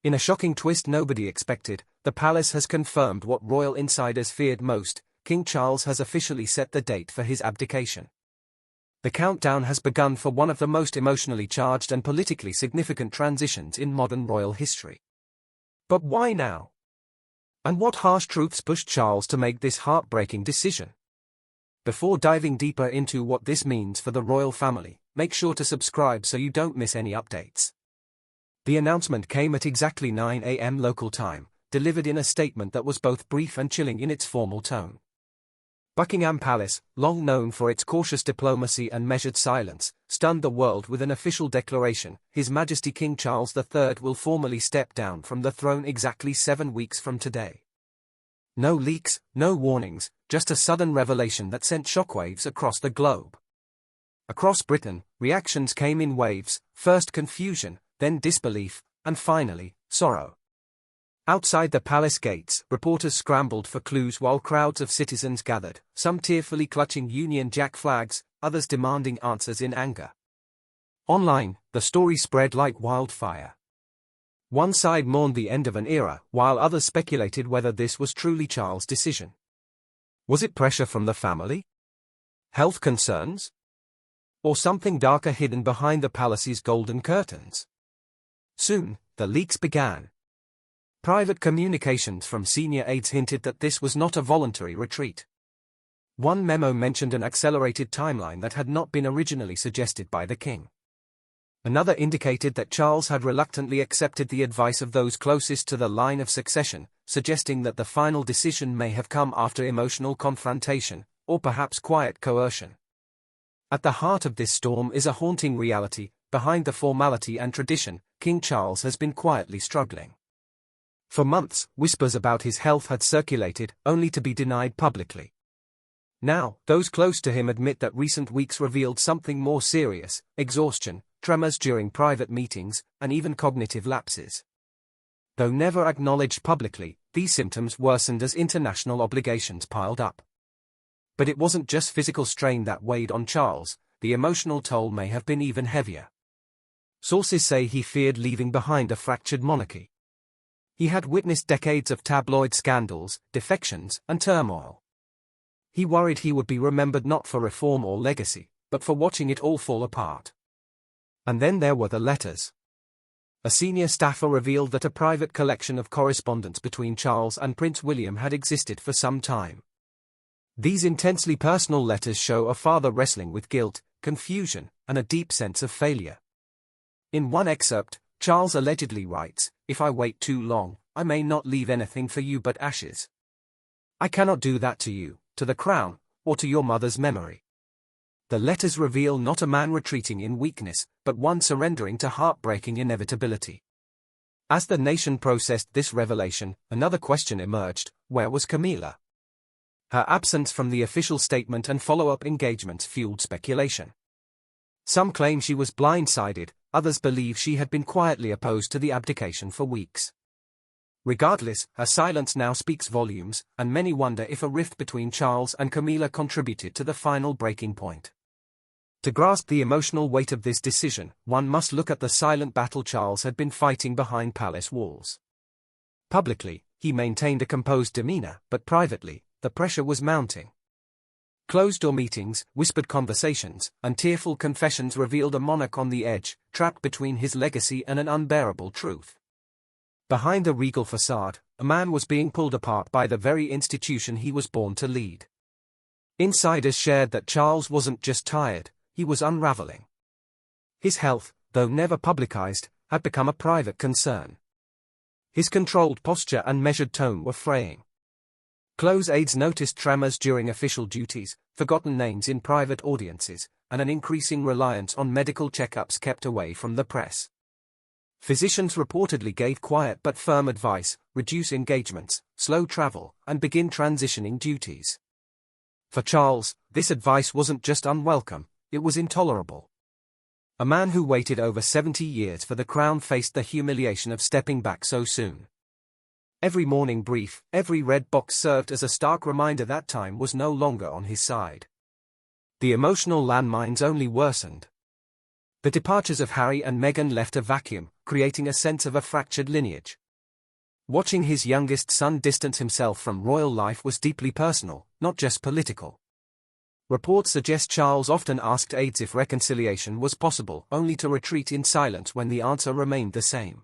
In a shocking twist nobody expected, the palace has confirmed what royal insiders feared most: King Charles has officially set the date for his abdication. The countdown has begun for one of the most emotionally charged and politically significant transitions in modern royal history. But why now? And what harsh truths pushed Charles to make this heartbreaking decision? Before diving deeper into what this means for the royal family, make sure to subscribe so you don't miss any updates. The announcement came at exactly 9 a.m. local time, delivered in a statement that was both brief and chilling in its formal tone. Buckingham Palace, long known for its cautious diplomacy and measured silence, stunned the world with an official declaration: His Majesty King Charles III will formally step down from the throne exactly 7 weeks from today. No leaks, no warnings, just a sudden revelation that sent shockwaves across the globe. Across Britain, reactions came in waves: first confusion, then disbelief, and finally, sorrow. Outside the palace gates, reporters scrambled for clues while crowds of citizens gathered, some tearfully clutching Union Jack flags, others demanding answers in anger. Online, the story spread like wildfire. One side mourned the end of an era, while others speculated whether this was truly Charles' decision. Was it pressure from the family? Health concerns? Or something darker hidden behind the palace's golden curtains? Soon, the leaks began. Private communications from senior aides hinted that this was not a voluntary retreat. One memo mentioned an accelerated timeline that had not been originally suggested by the king. Another indicated that Charles had reluctantly accepted the advice of those closest to the line of succession, suggesting that the final decision may have come after emotional confrontation, or perhaps quiet coercion. At the heart of this storm is a haunting reality: behind the formality and tradition, King Charles has been quietly struggling. For months, whispers about his health had circulated, only to be denied publicly. Now, those close to him admit that recent weeks revealed something more serious: exhaustion, tremors during private meetings, and even cognitive lapses. Though never acknowledged publicly, these symptoms worsened as international obligations piled up. But it wasn't just physical strain that weighed on Charles; the emotional toll may have been even heavier. Sources say he feared leaving behind a fractured monarchy. He had witnessed decades of tabloid scandals, defections, and turmoil. He worried he would be remembered not for reform or legacy, but for watching it all fall apart. And then there were the letters. A senior staffer revealed that a private collection of correspondence between Charles and Prince William had existed for some time. These intensely personal letters show a father wrestling with guilt, confusion, and a deep sense of failure. In one excerpt, Charles allegedly writes, "If I wait too long, I may not leave anything for you but ashes. I cannot do that to you, to the crown, or to your mother's memory." The letters reveal not a man retreating in weakness, but one surrendering to heartbreaking inevitability. As the nation processed this revelation, another question emerged: where was Camilla? Her absence from the official statement and follow-up engagements fueled speculation. Some claim she was blindsided, others believe she had been quietly opposed to the abdication for weeks. Regardless, her silence now speaks volumes, and many wonder if a rift between Charles and Camilla contributed to the final breaking point. To grasp the emotional weight of this decision, one must look at the silent battle Charles had been fighting behind palace walls. Publicly, he maintained a composed demeanor, but privately, the pressure was mounting. Closed-door meetings, whispered conversations, and tearful confessions revealed a monarch on the edge, trapped between his legacy and an unbearable truth. Behind the regal facade, a man was being pulled apart by the very institution he was born to lead. Insiders shared that Charles wasn't just tired, he was unraveling. His health, though never publicized, had become a private concern. His controlled posture and measured tone were fraying. Close aides noticed tremors during official duties, forgotten names in private audiences, and an increasing reliance on medical checkups kept away from the press. Physicians reportedly gave quiet but firm advice: reduce engagements, slow travel, and begin transitioning duties. For Charles, this advice wasn't just unwelcome, it was intolerable. A man who waited over 70 years for the crown faced the humiliation of stepping back so soon. Every morning brief, every red box served as a stark reminder that time was no longer on his side. The emotional landmines only worsened. The departures of Harry and Meghan left a vacuum, creating a sense of a fractured lineage. Watching his youngest son distance himself from royal life was deeply personal, not just political. Reports suggest Charles often asked aides if reconciliation was possible, only to retreat in silence when the answer remained the same.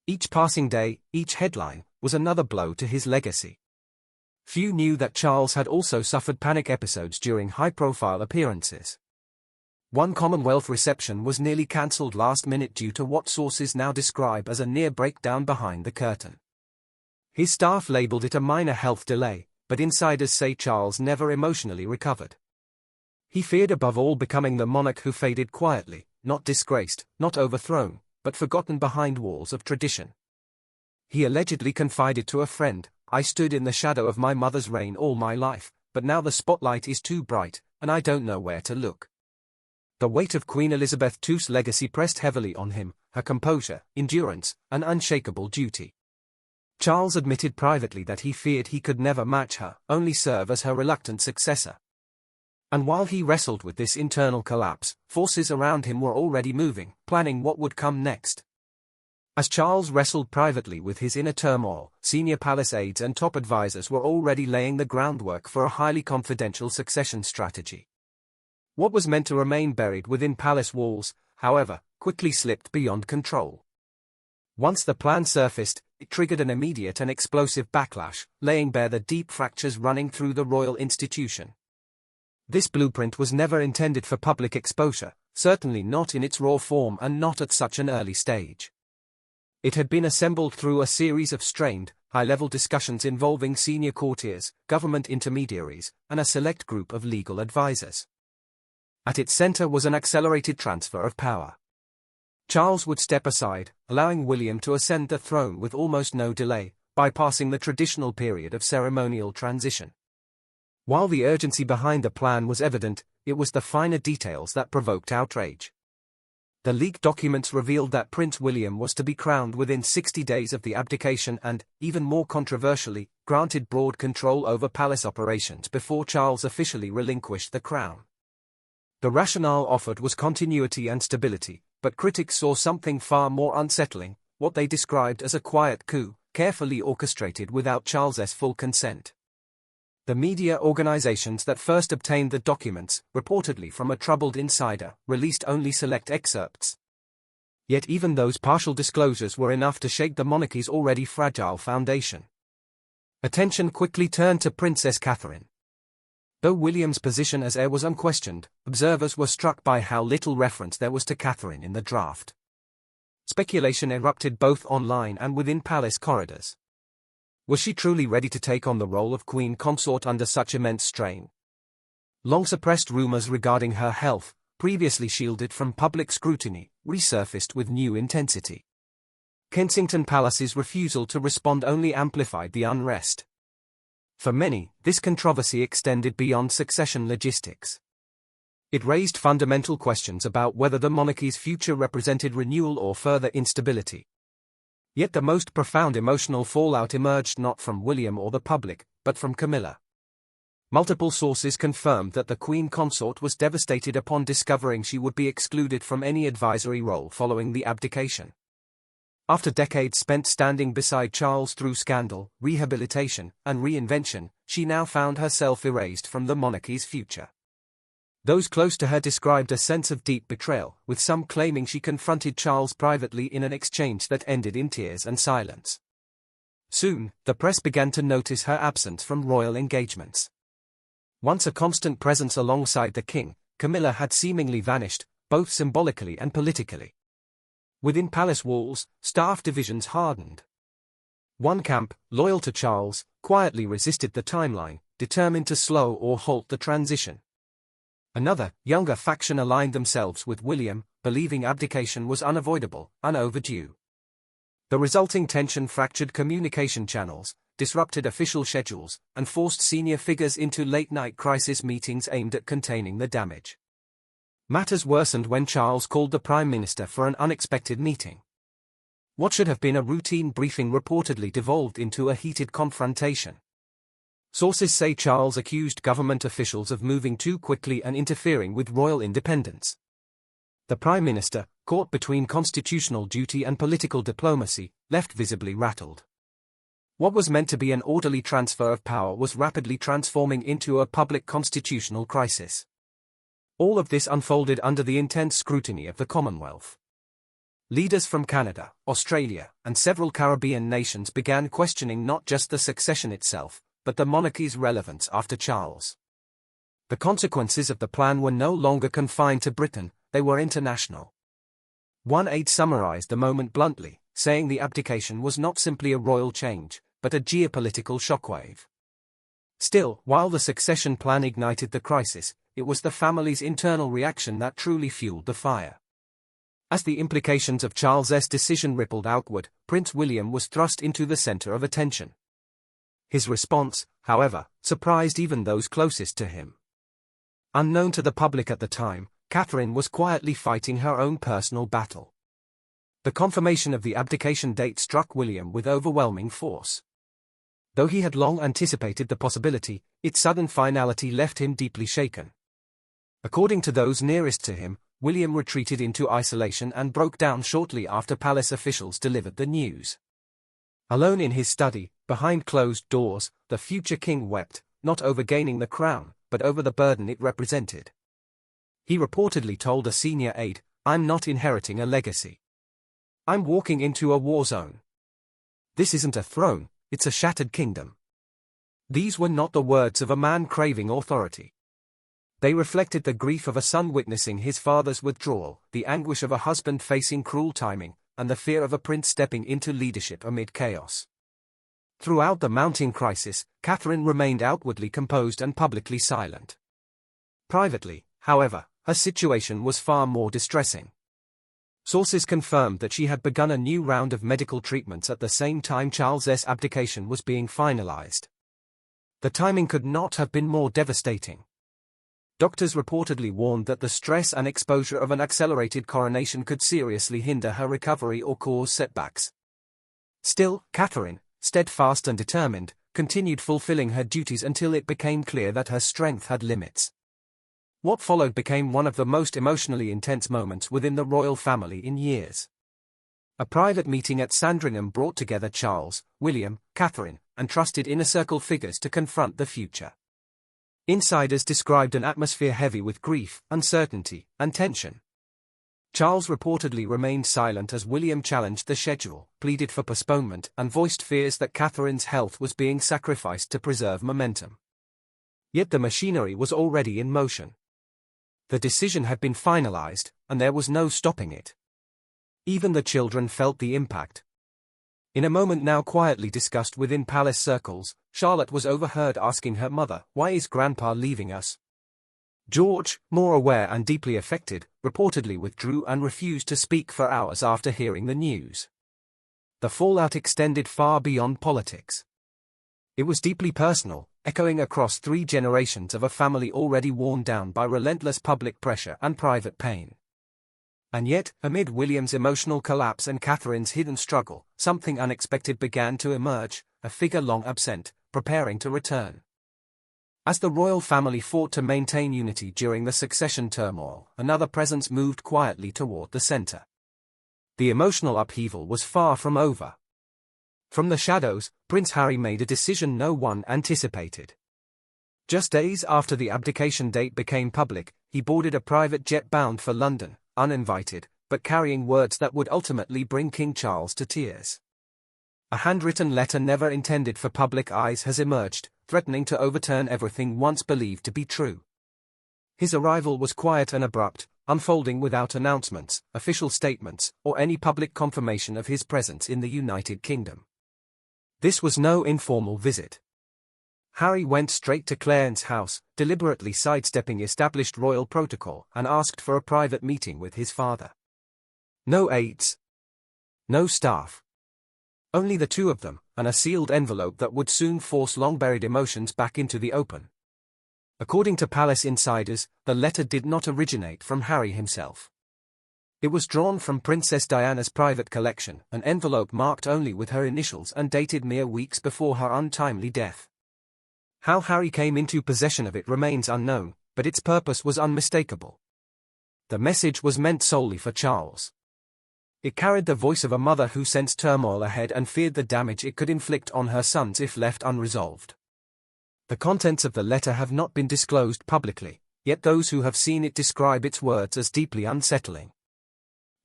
Each passing day, each headline, was another blow to his legacy. Few knew that Charles had also suffered panic episodes during high-profile appearances. One Commonwealth reception was nearly cancelled last minute due to what sources now describe as a near breakdown behind the curtain. His staff labelled it a minor health delay, but insiders say Charles never emotionally recovered. He feared above all becoming the monarch who faded quietly, not disgraced, not overthrown, but forgotten behind walls of tradition. He allegedly confided to a friend, "I stood in the shadow of my mother's reign all my life, but now the spotlight is too bright, and I don't know where to look." The weight of Queen Elizabeth II's legacy pressed heavily on him, her composure, endurance, and unshakable duty. Charles admitted privately that he feared he could never match her, only serve as her reluctant successor. And while he wrestled with this internal collapse, forces around him were already moving, planning what would come next. As Charles wrestled privately with his inner turmoil, senior palace aides and top advisors were already laying the groundwork for a highly confidential succession strategy. What was meant to remain buried within palace walls, however, quickly slipped beyond control. Once the plan surfaced, it triggered an immediate and explosive backlash, laying bare the deep fractures running through the royal institution. This blueprint was never intended for public exposure, certainly not in its raw form and not at such an early stage. It had been assembled through a series of strained, high-level discussions involving senior courtiers, government intermediaries, and a select group of legal advisors. At its center was an accelerated transfer of power. Charles would step aside, allowing William to ascend the throne with almost no delay, bypassing the traditional period of ceremonial transition. While the urgency behind the plan was evident, it was the finer details that provoked outrage. The leaked documents revealed that Prince William was to be crowned within 60 days of the abdication and, even more controversially, granted broad control over palace operations before Charles officially relinquished the crown. The rationale offered was continuity and stability, but critics saw something far more unsettling, what they described as a quiet coup, carefully orchestrated without Charles's full consent. The media organizations that first obtained the documents, reportedly from a troubled insider, released only select excerpts. Yet even those partial disclosures were enough to shake the monarchy's already fragile foundation. Attention quickly turned to Princess Catherine. Though William's position as heir was unquestioned, observers were struck by how little reference there was to Catherine in the draft. Speculation erupted both online and within palace corridors. Was she truly ready to take on the role of queen consort under such immense strain? Long-suppressed rumors regarding her health, previously shielded from public scrutiny, resurfaced with new intensity. Kensington Palace's refusal to respond only amplified the unrest. For many, this controversy extended beyond succession logistics. It raised fundamental questions about whether the monarchy's future represented renewal or further instability. Yet the most profound emotional fallout emerged not from William or the public, but from Camilla. Multiple sources confirmed that the Queen Consort was devastated upon discovering she would be excluded from any advisory role following the abdication. After decades spent standing beside Charles through scandal, rehabilitation, and reinvention, she now found herself erased from the monarchy's future. Those close to her described a sense of deep betrayal, with some claiming she confronted Charles privately in an exchange that ended in tears and silence. Soon, the press began to notice her absence from royal engagements. Once a constant presence alongside the king, Camilla had seemingly vanished, both symbolically and politically. Within palace walls, staff divisions hardened. One camp, loyal to Charles, quietly resisted the timeline, determined to slow or halt the transition. Another, younger faction aligned themselves with William, believing abdication was unavoidable, overdue. The resulting tension fractured communication channels, disrupted official schedules, and forced senior figures into late-night crisis meetings aimed at containing the damage. Matters worsened when Charles called the Prime Minister for an unexpected meeting. What should have been a routine briefing reportedly devolved into a heated confrontation. Sources say Charles accused government officials of moving too quickly and interfering with royal independence. The Prime Minister, caught between constitutional duty and political diplomacy, left visibly rattled. What was meant to be an orderly transfer of power was rapidly transforming into a public constitutional crisis. All of this unfolded under the intense scrutiny of the Commonwealth. Leaders from Canada, Australia, and several Caribbean nations began questioning not just the succession itself, but the monarchy's relevance after Charles. The consequences of the plan were no longer confined to Britain, they were international. One aide summarized the moment bluntly, saying the abdication was not simply a royal change, but a geopolitical shockwave. Still, while the succession plan ignited the crisis, it was the family's internal reaction that truly fueled the fire. As the implications of Charles's decision rippled outward, Prince William was thrust into the center of attention. His response, however, surprised even those closest to him. Unknown to the public at the time, Catherine was quietly fighting her own personal battle. The confirmation of the abdication date struck William with overwhelming force. Though he had long anticipated the possibility, its sudden finality left him deeply shaken. According to those nearest to him, William retreated into isolation and broke down shortly after palace officials delivered the news. Alone in his study, behind closed doors, the future king wept, not over gaining the crown, but over the burden it represented. He reportedly told a senior aide, "I'm not inheriting a legacy. I'm walking into a war zone. This isn't a throne, it's a shattered kingdom." These were not the words of a man craving authority. They reflected the grief of a son witnessing his father's withdrawal, the anguish of a husband facing cruel timing, and the fear of a prince stepping into leadership amid chaos. Throughout the mounting crisis, Catherine remained outwardly composed and publicly silent. Privately, however, her situation was far more distressing. Sources confirmed that she had begun a new round of medical treatments at the same time Charles's abdication was being finalized. The timing could not have been more devastating. Doctors reportedly warned that the stress and exposure of an accelerated coronation could seriously hinder her recovery or cause setbacks. Still, Catherine, steadfast and determined, continued fulfilling her duties until it became clear that her strength had limits. What followed became one of the most emotionally intense moments within the royal family in years. A private meeting at Sandringham brought together Charles, William, Catherine, and trusted inner circle figures to confront the future. Insiders described an atmosphere heavy with grief, uncertainty, and tension. Charles reportedly remained silent as William challenged the schedule, pleaded for postponement, and voiced fears that Catherine's health was being sacrificed to preserve momentum. Yet the machinery was already in motion. The decision had been finalized, and there was no stopping it. Even the children felt the impact. In a moment now quietly discussed within palace circles, Charlotte was overheard asking her mother, "Why is Grandpa leaving us?" George, more aware and deeply affected, reportedly withdrew and refused to speak for hours after hearing the news. The fallout extended far beyond politics. It was deeply personal, echoing across 3 generations of a family already worn down by relentless public pressure and private pain. And yet, amid William's emotional collapse and Catherine's hidden struggle, something unexpected began to emerge, a figure long absent, preparing to return. As the royal family fought to maintain unity during the succession turmoil, another presence moved quietly toward the center. The emotional upheaval was far from over. From the shadows, Prince Harry made a decision no one anticipated. Just days after the abdication date became public, he boarded a private jet bound for London, uninvited, but carrying words that would ultimately bring King Charles to tears. A handwritten letter never intended for public eyes has emerged, threatening to overturn everything once believed to be true. His arrival was quiet and abrupt, unfolding without announcements, official statements, or any public confirmation of his presence in the United Kingdom. This was no informal visit. Harry went straight to Clarence's house, deliberately sidestepping established royal protocol, and asked for a private meeting with his father. No aides. No staff. Only the two of them, and a sealed envelope that would soon force long-buried emotions back into the open. According to palace insiders, the letter did not originate from Harry himself. It was drawn from Princess Diana's private collection, an envelope marked only with her initials and dated mere weeks before her untimely death. How Harry came into possession of it remains unknown, but its purpose was unmistakable. The message was meant solely for Charles. It carried the voice of a mother who sensed turmoil ahead and feared the damage it could inflict on her sons if left unresolved. The contents of the letter have not been disclosed publicly, yet those who have seen it describe its words as deeply unsettling.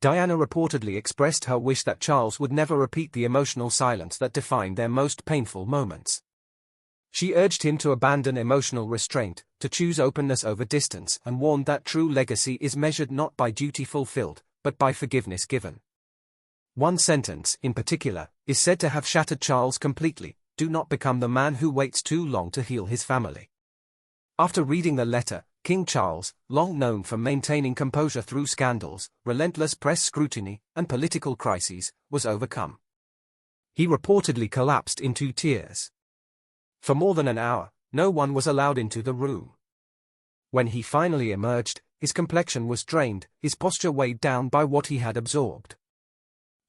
Diana reportedly expressed her wish that Charles would never repeat the emotional silence that defined their most painful moments. She urged him to abandon emotional restraint, to choose openness over distance, and warned that true legacy is measured not by duty fulfilled, but by forgiveness given. One sentence, in particular, is said to have shattered Charles completely: "Do not become the man who waits too long to heal his family." After reading the letter, King Charles, long known for maintaining composure through scandals, relentless press scrutiny, and political crises, was overcome. He reportedly collapsed into tears. For more than an hour, no one was allowed into the room. When he finally emerged, his complexion was drained, his posture weighed down by what he had absorbed.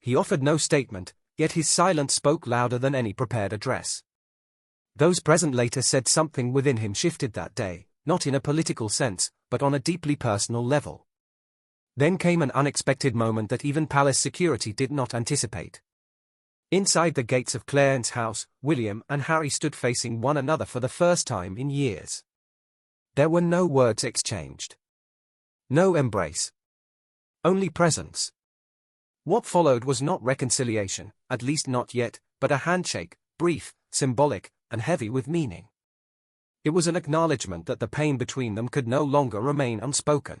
He offered no statement, yet his silence spoke louder than any prepared address. Those present later said something within him shifted that day, not in a political sense, but on a deeply personal level. Then came an unexpected moment that even palace security did not anticipate. Inside the gates of Clarence's house, William and Harry stood facing one another for the first time in years. There were no words exchanged. No embrace. Only presence. What followed was not reconciliation, at least not yet, but a handshake, brief, symbolic, and heavy with meaning. It was an acknowledgement that the pain between them could no longer remain unspoken.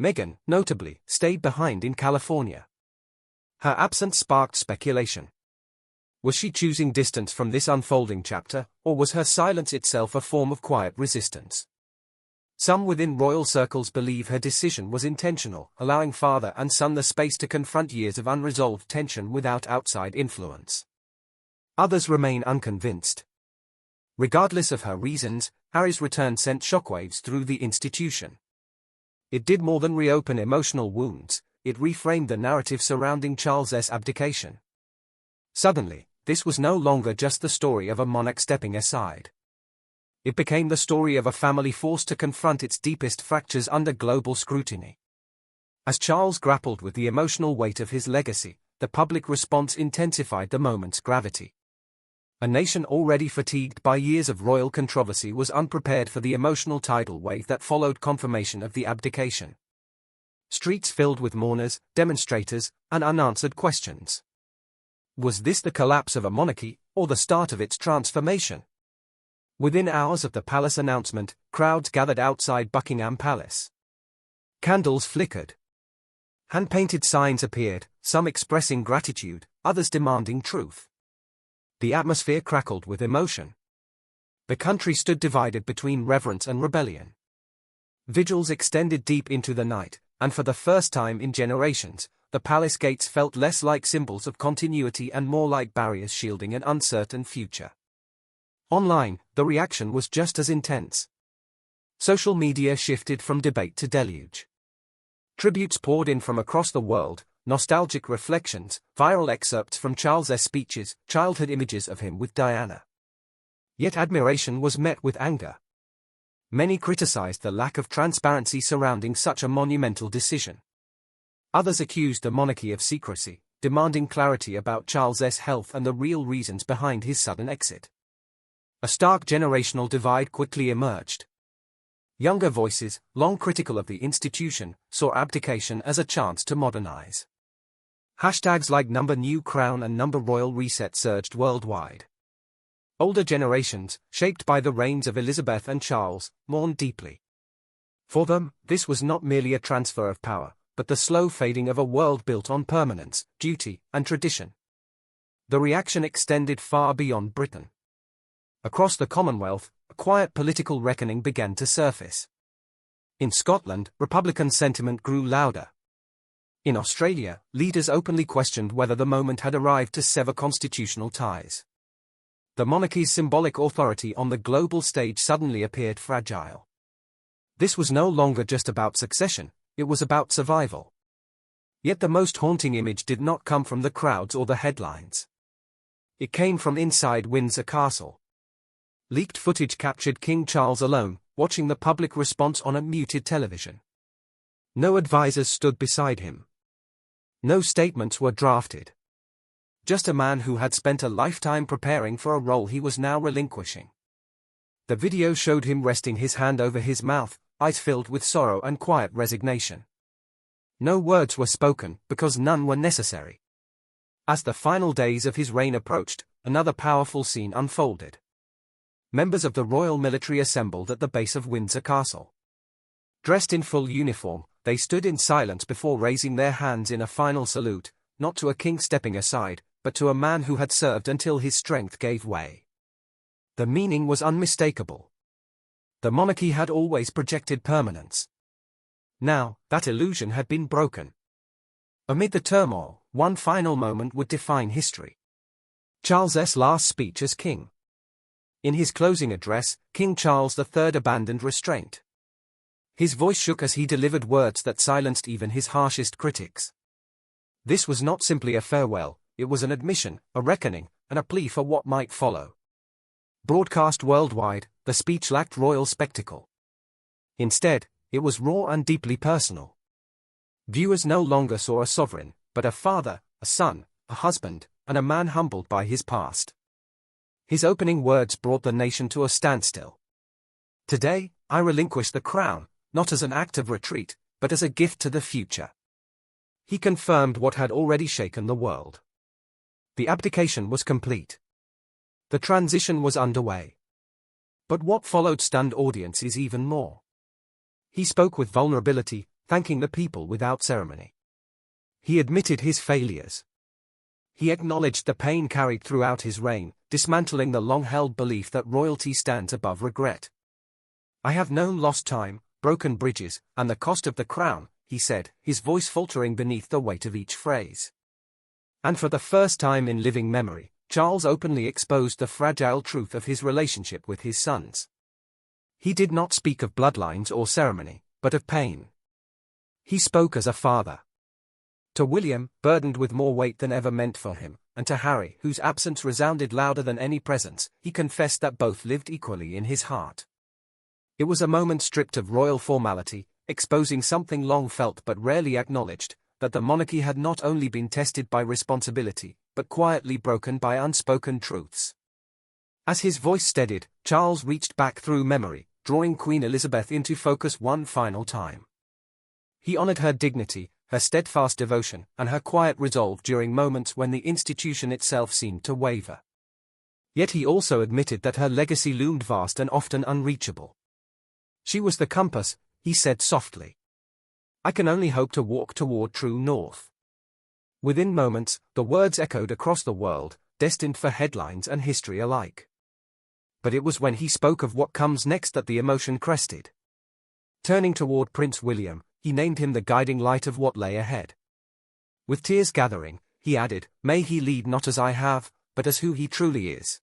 Meghan, notably, stayed behind in California. Her absence sparked speculation. Was she choosing distance from this unfolding chapter, or was her silence itself a form of quiet resistance? Some within royal circles believe her decision was intentional, allowing father and son the space to confront years of unresolved tension without outside influence. Others remain unconvinced. Regardless of her reasons, Harry's return sent shockwaves through the institution. It did more than reopen emotional wounds, it reframed the narrative surrounding Charles's abdication. Suddenly, this was no longer just the story of a monarch stepping aside. It became the story of a family forced to confront its deepest fractures under global scrutiny. As Charles grappled with the emotional weight of his legacy, the public response intensified the moment's gravity. A nation already fatigued by years of royal controversy was unprepared for the emotional tidal wave that followed confirmation of the abdication. Streets filled with mourners, demonstrators, and unanswered questions. Was this the collapse of a monarchy, or the start of its transformation? Within hours of the palace announcement, crowds gathered outside Buckingham Palace. Candles flickered. Hand-painted signs appeared, some expressing gratitude, others demanding truth. The atmosphere crackled with emotion. The country stood divided between reverence and rebellion. Vigils extended deep into the night, and for the first time in generations, the palace gates felt less like symbols of continuity and more like barriers shielding an uncertain future. Online, the reaction was just as intense. Social media shifted from debate to deluge. Tributes poured in from across the world, nostalgic reflections, viral excerpts from Charles's speeches, childhood images of him with Diana. Yet admiration was met with anger. Many criticized the lack of transparency surrounding such a monumental decision. Others accused the monarchy of secrecy, demanding clarity about Charles's health and the real reasons behind his sudden exit. A stark generational divide quickly emerged. Younger voices, long critical of the institution, saw abdication as a chance to modernize. Hashtags like #NewCrown and #RoyalReset surged worldwide. Older generations, shaped by the reigns of Elizabeth and Charles, mourned deeply. For them, this was not merely a transfer of power, but the slow fading of a world built on permanence, duty, and tradition. The reaction extended far beyond Britain. Across the Commonwealth, a quiet political reckoning began to surface. In Scotland, Republican sentiment grew louder. In Australia, leaders openly questioned whether the moment had arrived to sever constitutional ties. The monarchy's symbolic authority on the global stage suddenly appeared fragile. This was no longer just about succession, it was about survival. Yet the most haunting image did not come from the crowds or the headlines. It came from inside Windsor Castle. Leaked footage captured King Charles alone, watching the public response on a muted television. No advisors stood beside him. No statements were drafted. Just a man who had spent a lifetime preparing for a role he was now relinquishing. The video showed him resting his hand over his mouth, eyes filled with sorrow and quiet resignation. No words were spoken, because none were necessary. As the final days of his reign approached, another powerful scene unfolded. Members of the royal military assembled at the base of Windsor Castle. Dressed in full uniform, they stood in silence before raising their hands in a final salute, not to a king stepping aside, but to a man who had served until his strength gave way. The meaning was unmistakable. The monarchy had always projected permanence. Now, that illusion had been broken. Amid the turmoil, one final moment would define history. Charles's last speech as king. In his closing address, King Charles III abandoned restraint. His voice shook as he delivered words that silenced even his harshest critics. This was not simply a farewell, it was an admission, a reckoning, and a plea for what might follow. Broadcast worldwide, the speech lacked royal spectacle. Instead, it was raw and deeply personal. Viewers no longer saw a sovereign, but a father, a son, a husband, and a man humbled by his past. His opening words brought the nation to a standstill. Today, I relinquish the crown, not as an act of retreat, but as a gift to the future. He confirmed what had already shaken the world. The abdication was complete. The transition was underway. But what followed stunned audiences even more. He spoke with vulnerability, thanking the people without ceremony. He admitted his failures. He acknowledged the pain carried throughout his reign, dismantling the long-held belief that royalty stands above regret. I have known lost time, broken bridges, and the cost of the crown, he said, his voice faltering beneath the weight of each phrase. And for the first time in living memory, Charles openly exposed the fragile truth of his relationship with his sons. He did not speak of bloodlines or ceremony, but of pain. He spoke as a father. To William, burdened with more weight than ever meant for him, and to Harry, whose absence resounded louder than any presence, he confessed that both lived equally in his heart. It was a moment stripped of royal formality, exposing something long felt but rarely acknowledged, that the monarchy had not only been tested by responsibility, but quietly broken by unspoken truths. As his voice steadied, Charles reached back through memory, drawing Queen Elizabeth into focus one final time. He honored her dignity, her steadfast devotion, and her quiet resolve during moments when the institution itself seemed to waver. Yet he also admitted that her legacy loomed vast and often unreachable. She was the compass, he said softly. I can only hope to walk toward true north. Within moments, the words echoed across the world, destined for headlines and history alike. But it was when he spoke of what comes next that the emotion crested. Turning toward Prince William, he named him the guiding light of what lay ahead. With tears gathering, he added, "May he lead not as I have, but as who he truly is."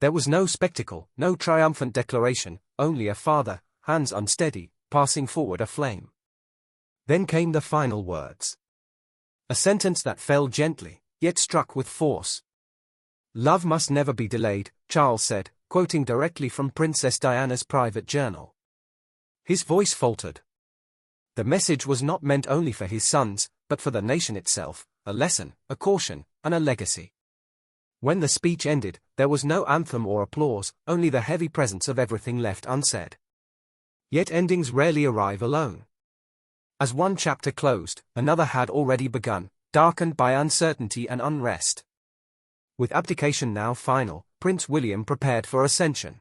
There was no spectacle, no triumphant declaration, only a father, hands unsteady, passing forward a flame. Then came the final words. A sentence that fell gently, yet struck with force. "Love must never be delayed," Charles said, quoting directly from Princess Diana's private journal. His voice faltered. The message was not meant only for his sons, but for the nation itself, a lesson, a caution, and a legacy. When the speech ended, there was no anthem or applause, only the heavy presence of everything left unsaid. Yet endings rarely arrive alone. As one chapter closed, another had already begun, darkened by uncertainty and unrest. With abdication now final, Prince William prepared for ascension.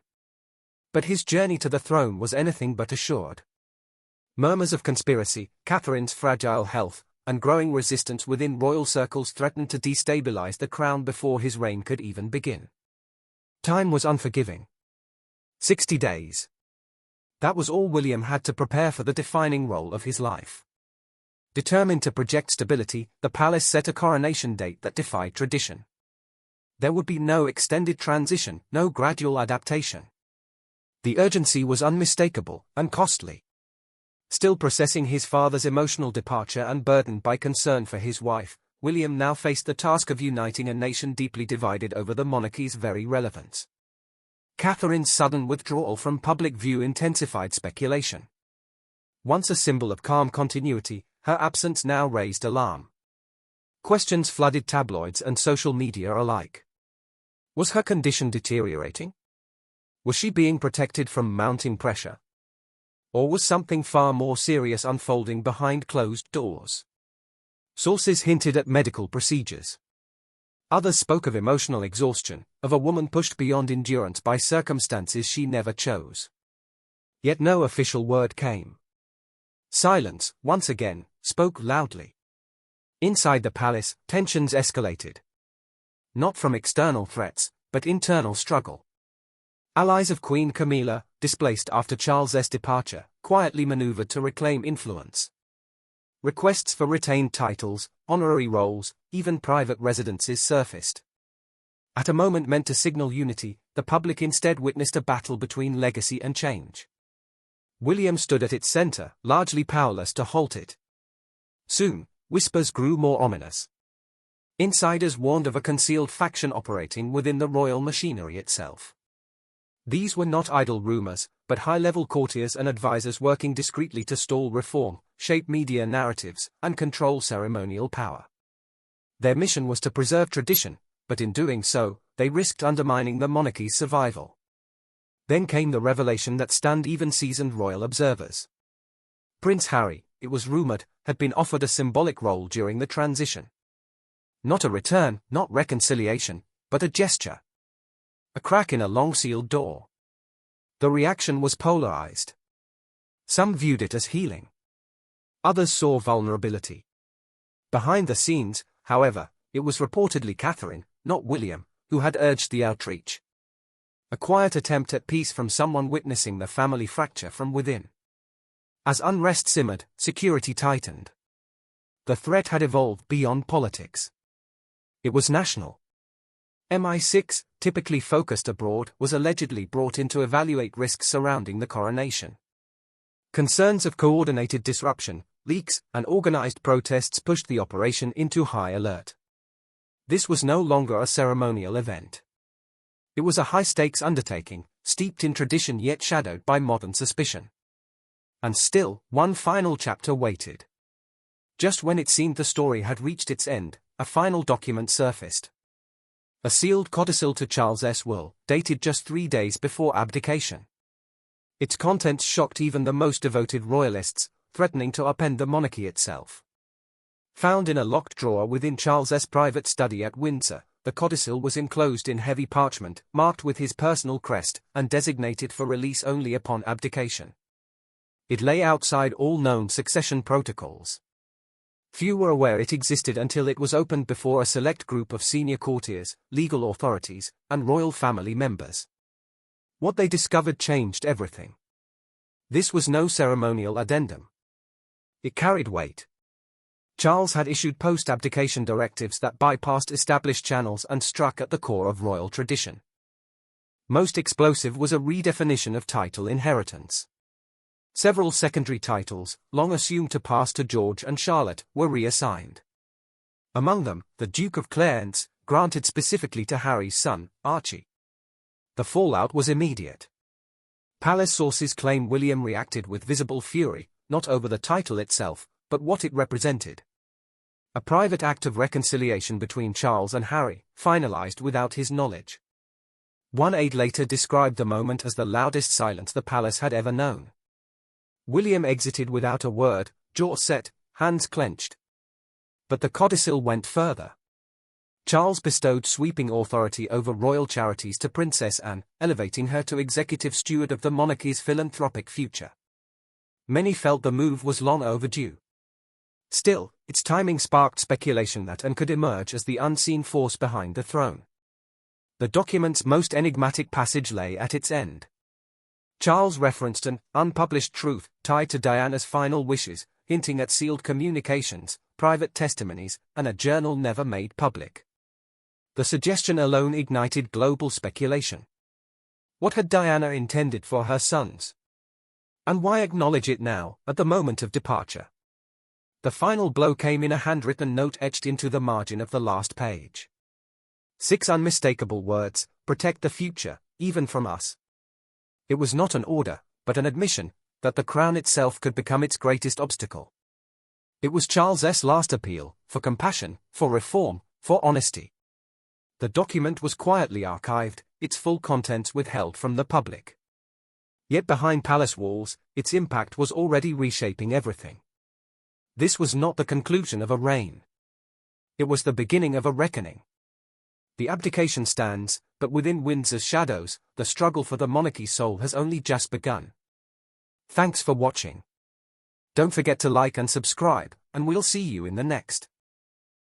But his journey to the throne was anything but assured. Murmurs of conspiracy, Catherine's fragile health, and growing resistance within royal circles threatened to destabilize the crown before his reign could even begin. Time was unforgiving. 60 days. That was all William had to prepare for the defining role of his life. Determined to project stability, the palace set a coronation date that defied tradition. There would be no extended transition, no gradual adaptation. The urgency was unmistakable and costly. Still processing his father's emotional departure and burdened by concern for his wife, William now faced the task of uniting a nation deeply divided over the monarchy's very relevance. Catherine's sudden withdrawal from public view intensified speculation. Once a symbol of calm continuity, her absence now raised alarm. Questions flooded tabloids and social media alike. Was her condition deteriorating? Was she being protected from mounting pressure? Or was something far more serious unfolding behind closed doors? Sources hinted at medical procedures. Others spoke of emotional exhaustion, of a woman pushed beyond endurance by circumstances she never chose. Yet no official word came. Silence, once again, spoke loudly. Inside the palace, tensions escalated. Not from external threats, but internal struggle. Allies of Queen Camilla, displaced after Charles's departure, quietly maneuvered to reclaim influence. Requests for retained titles, honorary roles, even private residences surfaced. At a moment meant to signal unity, the public instead witnessed a battle between legacy and change. William stood at its center, largely powerless to halt it. Soon, whispers grew more ominous. Insiders warned of a concealed faction operating within the royal machinery itself. These were not idle rumors, but high-level courtiers and advisors working discreetly to stall reform, shape media narratives, and control ceremonial power. Their mission was to preserve tradition, but in doing so, they risked undermining the monarchy's survival. Then came the revelation that stunned even seasoned royal observers. Prince Harry, it was rumored, had been offered a symbolic role during the transition. Not a return, not reconciliation, but a gesture. A crack in a long-sealed door. The reaction was polarized. Some viewed it as healing. Others saw vulnerability. Behind the scenes, however, it was reportedly Catherine, not William, who had urged the outreach. A quiet attempt at peace from someone witnessing the family fracture from within. As unrest simmered, security tightened. The threat had evolved beyond politics. It was national. MI6, typically focused abroad, was allegedly brought in to evaluate risks surrounding the coronation. Concerns of coordinated disruption, leaks, and organized protests pushed the operation into high alert. This was no longer a ceremonial event. It was a high-stakes undertaking, steeped in tradition yet shadowed by modern suspicion. And still, one final chapter waited. Just when it seemed the story had reached its end, a final document surfaced. A sealed codicil to Charles's will, dated just 3 days before abdication. Its contents shocked even the most devoted royalists, threatening to upend the monarchy itself. Found in a locked drawer within Charles's private study at Windsor, the codicil was enclosed in heavy parchment, marked with his personal crest, and designated for release only upon abdication. It lay outside all known succession protocols. Few were aware it existed until it was opened before a select group of senior courtiers, legal authorities, and royal family members. What they discovered changed everything. This was no ceremonial addendum. It carried weight. Charles had issued post-abdication directives that bypassed established channels and struck at the core of royal tradition. Most explosive was a redefinition of title inheritance. Several secondary titles, long assumed to pass to George and Charlotte, were reassigned. Among them, the Duke of Clarence, granted specifically to Harry's son, Archie. The fallout was immediate. Palace sources claim William reacted with visible fury, not over the title itself, but what it represented. A private act of reconciliation between Charles and Harry, finalized without his knowledge. One aide later described the moment as the loudest silence the palace had ever known. William exited without a word, jaw set, hands clenched. But the codicil went further. Charles bestowed sweeping authority over royal charities to Princess Anne, elevating her to executive steward of the monarchy's philanthropic future. Many felt the move was long overdue. Still, its timing sparked speculation that Anne could emerge as the unseen force behind the throne. The document's most enigmatic passage lay at its end. Charles referenced an unpublished truth tied to Diana's final wishes, hinting at sealed communications, private testimonies, and a journal never made public. The suggestion alone ignited global speculation. What had Diana intended for her sons? And why acknowledge it now, at the moment of departure? The final blow came in a handwritten note etched into the margin of the last page. 6 unmistakable words: protect the future, even from us. It was not an order, but an admission, that the crown itself could become its greatest obstacle. It was Charles's last appeal, for compassion, for reform, for honesty. The document was quietly archived, its full contents withheld from the public. Yet behind palace walls, its impact was already reshaping everything. This was not the conclusion of a reign. It was the beginning of a reckoning. The abdication stands, but within Windsor's shadows, the struggle for the monarchy's soul has only just begun. Thanks for watching. Don't forget to like and subscribe, and we'll see you in the next.